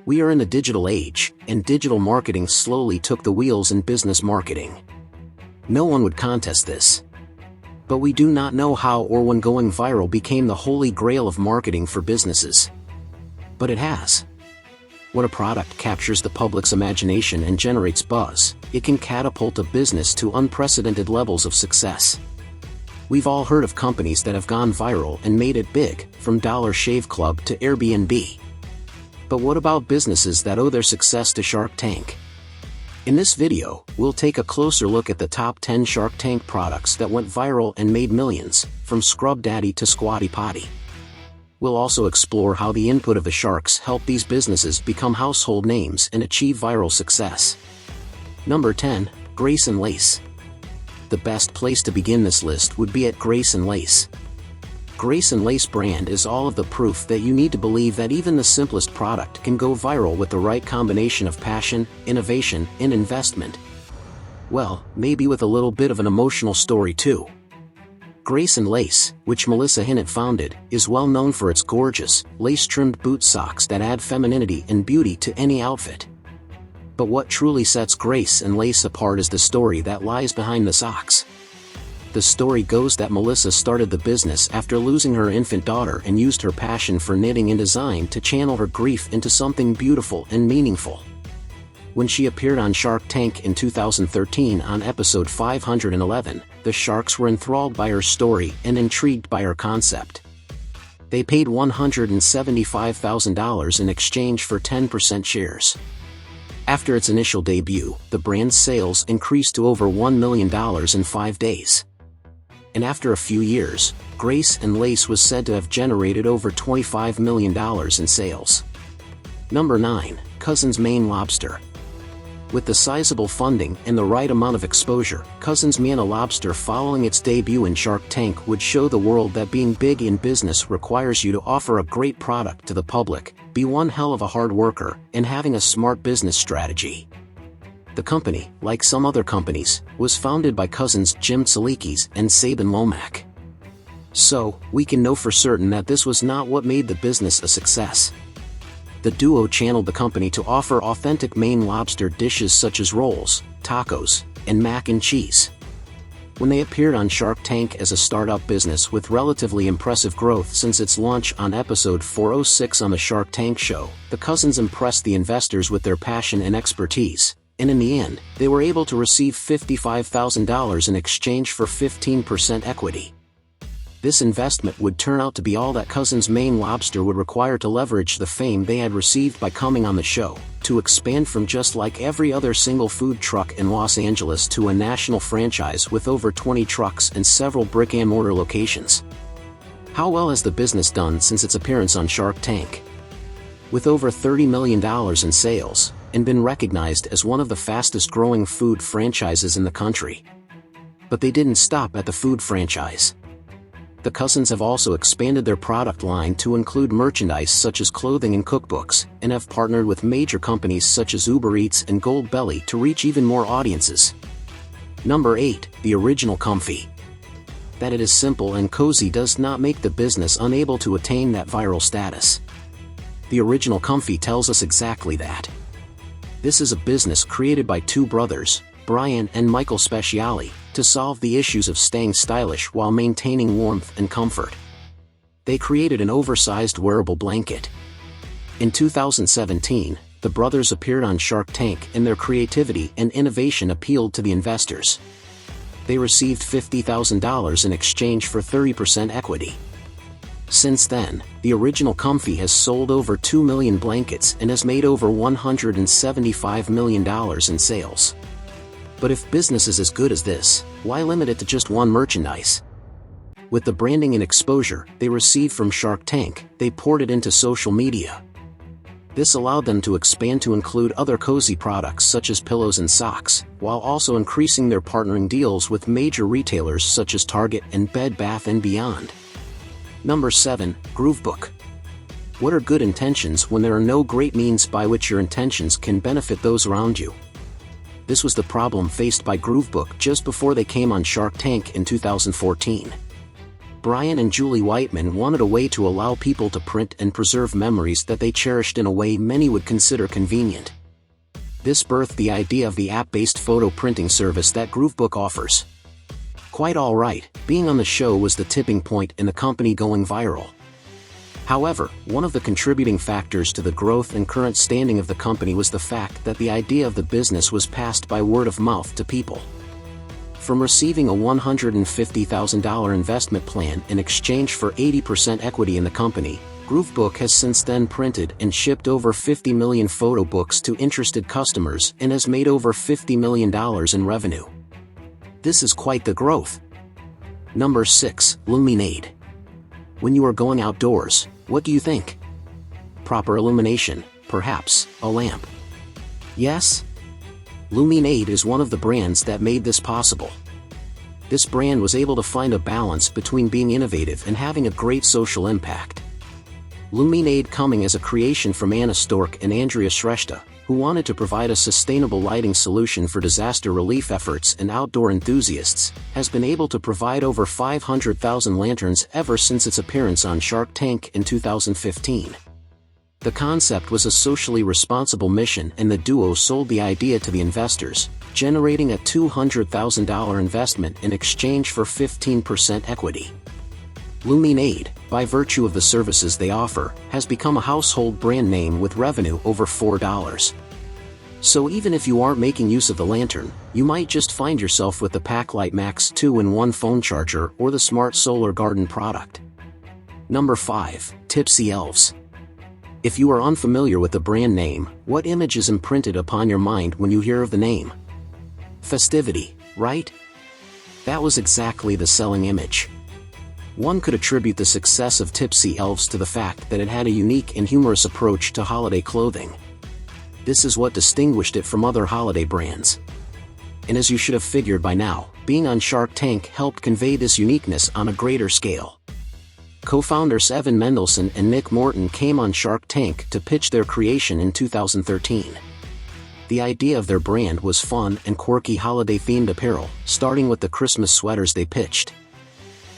We are in the digital age, and digital marketing slowly took the wheels in business marketing. No one would contest this. But we do not know how or when going viral became the holy grail of marketing for businesses. But it has. When a product captures the public's imagination and generates buzz, it can catapult a business to unprecedented levels of success. We've all heard of companies that have gone viral and made it big, from Dollar Shave Club to Airbnb. But what about businesses that owe their success to Shark Tank? In this video, we'll take a closer look at the top 10 Shark Tank products that went viral and made millions, from Scrub Daddy to Squatty Potty. We'll also explore how the input of the sharks helped these businesses become household names and achieve viral success. Number 10, Grace and Lace. The best place to begin this list would be at Grace and Lace. Grace and Lace brand is all of the proof that you need to believe that even the simplest product can go viral with the right combination of passion, innovation, and investment. Well, maybe with a little bit of an emotional story too. Grace and Lace, which Melissa Hinnant founded, is well known for its gorgeous, lace-trimmed boot socks that add femininity and beauty to any outfit. But what truly sets Grace and Lace apart is the story that lies behind the socks. The story goes that Melissa started the business after losing her infant daughter and used her passion for knitting and design to channel her grief into something beautiful and meaningful. When she appeared on Shark Tank in 2013 on episode 511, the sharks were enthralled by her story and intrigued by her concept. They paid $175,000 in exchange for 10% shares. After its initial debut, the brand's sales increased to over $1 million in 5 days. And after a few years, Grace and Lace was said to have generated over $25 million in sales. Number 9, Cousins Maine Lobster. With the sizable funding and the right amount of exposure, Cousins Maine Lobster following its debut in Shark Tank would show the world that being big in business requires you to offer a great product to the public, be one hell of a hard worker, and having a smart business strategy. The company, like some other companies, was founded by cousins Jim Tsalikis and Sabin Lomack. So, we can know for certain that this was not what made the business a success. The duo channeled the company to offer authentic Maine lobster dishes such as rolls, tacos, and mac and cheese. When they appeared on Shark Tank as a startup business with relatively impressive growth since its launch on episode 406 on the Shark Tank show, the cousins impressed the investors with their passion and expertise, and in the end, they were able to receive $55,000 in exchange for 15% equity. This investment would turn out to be all that Cousins Maine Lobster would require to leverage the fame they had received by coming on the show, to expand from just like every other single food truck in Los Angeles to a national franchise with over 20 trucks and several brick-and-mortar locations. How well has the business done since its appearance on Shark Tank? With over $30 million in sales, and been recognized as one of the fastest-growing food franchises in the country. But they didn't stop at the food franchise. The cousins have also expanded their product line to include merchandise such as clothing and cookbooks, and have partnered with major companies such as Uber Eats and Goldbelly to reach even more audiences. Number 8, the Original Comfy. That it is simple and cozy does not make the business unable to attain that viral status. The Original Comfy tells us exactly that. This is a business created by two brothers, Brian and Michael Speciali, to solve the issues of staying stylish while maintaining warmth and comfort. They created an oversized wearable blanket. In 2017, the brothers appeared on Shark Tank and their creativity and innovation appealed to the investors. They received $50,000 in exchange for 30% equity. Since then, the Original Comfy has sold over 2 million blankets and has made over $175 million in sales. But if business is as good as this, why limit it to just one merchandise? With the branding and exposure they received from Shark Tank, they poured it into social media. This allowed them to expand to include other cozy products such as pillows and socks, while also increasing their partnering deals with major retailers such as Target and Bed Bath & Beyond. Number 7, GrooveBook. What are good intentions when there are no great means by which your intentions can benefit those around you? This was the problem faced by GrooveBook just before they came on Shark Tank in 2014. Brian and Julie Whiteman wanted a way to allow people to print and preserve memories that they cherished in a way many would consider convenient. This birthed the idea of the app-based photo printing service that GrooveBook offers. Quite alright, being on the show was the tipping point in the company going viral. However, one of the contributing factors to the growth and current standing of the company was the fact that the idea of the business was passed by word of mouth to people. From receiving a $150,000 investment plan in exchange for 80% equity in the company, GrooveBook has since then printed and shipped over 50 million photo books to interested customers and has made over $50 million in revenue. This is quite the growth. Number 6. Luminade. When you are going outdoors, what do you think? Proper illumination, perhaps a lamp. Yes? Luminade is one of the brands that made this possible. This brand was able to find a balance between being innovative and having a great social impact. Luminade coming as a creation from Anna Stork and Andrea Shrestha, who wanted to provide a sustainable lighting solution for disaster relief efforts and outdoor enthusiasts, has been able to provide over 500,000 lanterns ever since its appearance on Shark Tank in 2015. The concept was a socially responsible mission, and the duo sold the idea to the investors, generating a $200,000 investment in exchange for 15% equity. Luminade, by virtue of the services they offer, has become a household brand name with revenue over $4. So even if you aren't making use of the lantern, you might just find yourself with the Packlight Max 2-in-1 phone charger or the Smart Solar Garden product. Number 5. Tipsy Elves. If you are unfamiliar with the brand name, what image is imprinted upon your mind when you hear of the name? Festivity, right? That was exactly the selling image. One could attribute the success of Tipsy Elves to the fact that it had a unique and humorous approach to holiday clothing. This is what distinguished it from other holiday brands. And as you should have figured by now, being on Shark Tank helped convey this uniqueness on a greater scale. Co-founders Evan Mendelsohn and Nick Morton came on Shark Tank to pitch their creation in 2013. The idea of their brand was fun and quirky holiday-themed apparel, starting with the Christmas sweaters they pitched.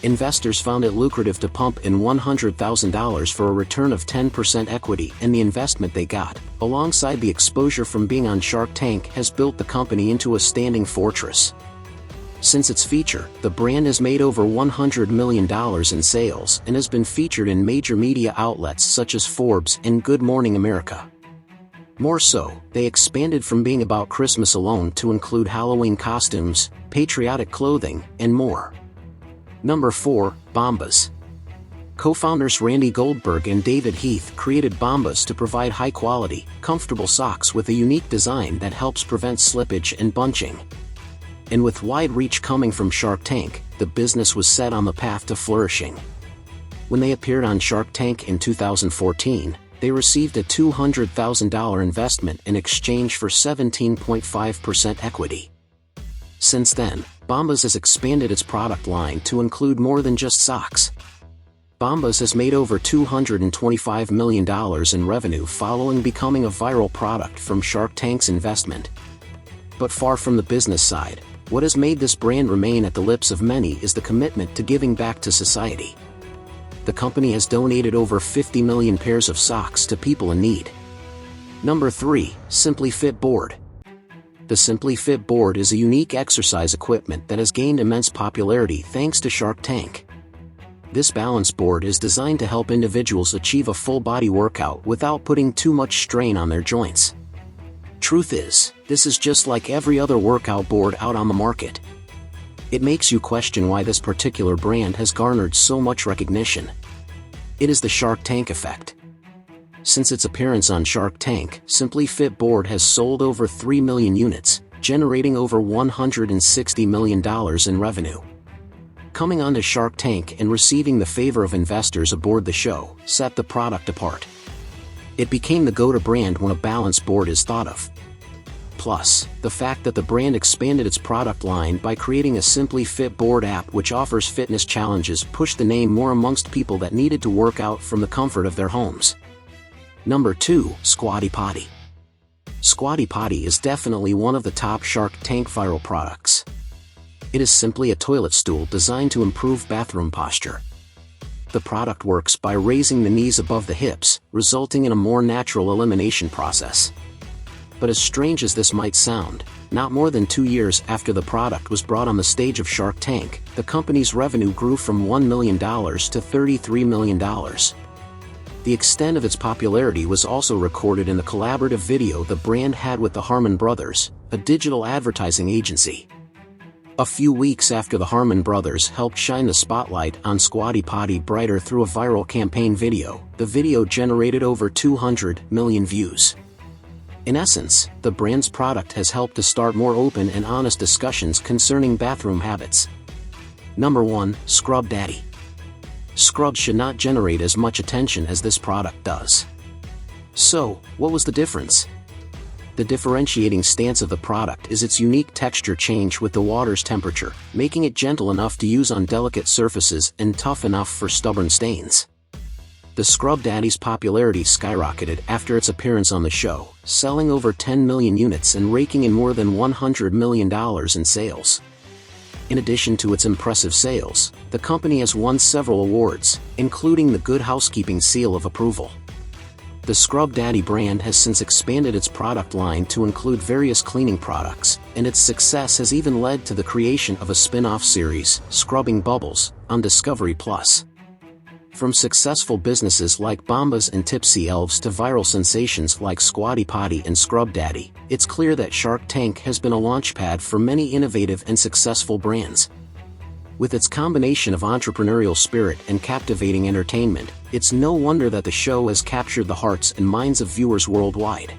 Investors found it lucrative to pump in $100,000 for a return of 10% equity, and the investment they got, alongside the exposure from being on Shark Tank, has built the company into a standing fortress. Since its feature, the brand has made over $100 million in sales and has been featured in major media outlets such as Forbes and Good Morning America. More so, they expanded from being about Christmas alone to include Halloween costumes, patriotic clothing, and more. Number 4. Bombas. Co-founders Randy Goldberg and David Heath created Bombas to provide high-quality, comfortable socks with a unique design that helps prevent slippage and bunching. And with wide reach coming from Shark Tank, the business was set on the path to flourishing. When they appeared on Shark Tank in 2014, they received a $200,000 investment in exchange for 17.5% equity. Since then, Bombas has expanded its product line to include more than just socks. Bombas has made over $225 million in revenue following becoming a viral product from Shark Tank's investment. But far from the business side, what has made this brand remain at the lips of many is the commitment to giving back to society. The company has donated over 50 million pairs of socks to people in need. Number 3. Simply Fit Board. The Simply Fit board is a unique exercise equipment that has gained immense popularity thanks to Shark Tank. This balance board is designed to help individuals achieve a full-body workout without putting too much strain on their joints. Truth is, this is just like every other workout board out on the market. It makes you question why this particular brand has garnered so much recognition. It is the Shark Tank effect. Since its appearance on Shark Tank, Simply Fit board has sold over 3 million units, generating over $160 million in revenue. Coming onto Shark Tank and receiving the favor of investors aboard the show set the product apart. It became the go-to brand when a balance board is thought of. Plus, the fact that the brand expanded its product line by creating a Simply Fit board app which offers fitness challenges pushed the name more amongst people that needed to work out from the comfort of their homes. Number 2. Squatty Potty. Squatty Potty is definitely one of the top Shark Tank viral products. It is simply a toilet stool designed to improve bathroom posture. the product works by raising the knees above the hips, resulting in a more natural elimination process. But as strange as this might sound, not more than 2 years after the product was brought on the stage of Shark Tank, the company's revenue grew from $1 million to $33 million. The extent of its popularity was also recorded in the collaborative video the brand had with the Harmon Brothers, a digital advertising agency. A few weeks after the Harmon Brothers helped shine the spotlight on Squatty Potty brighter through a viral campaign video, the video generated over 200 million views. In essence, the brand's product has helped to start more open and honest discussions concerning bathroom habits. Number 1. Scrub Daddy. Scrubs should not generate as much attention as this product does. So, what was the difference? The differentiating stance of the product is its unique texture change with the water's temperature, making it gentle enough to use on delicate surfaces and tough enough for stubborn stains. The Scrub Daddy's popularity skyrocketed after its appearance on the show, selling over 10 million units and raking in more than $100 million in sales. In addition to its impressive sales, the company has won several awards, including the Good Housekeeping Seal of Approval. The Scrub Daddy brand has since expanded its product line to include various cleaning products, and its success has even led to the creation of a spin-off series, Scrubbing Bubbles, on Discovery+. From successful businesses like Bombas and Tipsy Elves to viral sensations like Squatty Potty and Scrub Daddy, it's clear that Shark Tank has been a launchpad for many innovative and successful brands. With its combination of entrepreneurial spirit and captivating entertainment, it's no wonder that the show has captured the hearts and minds of viewers worldwide.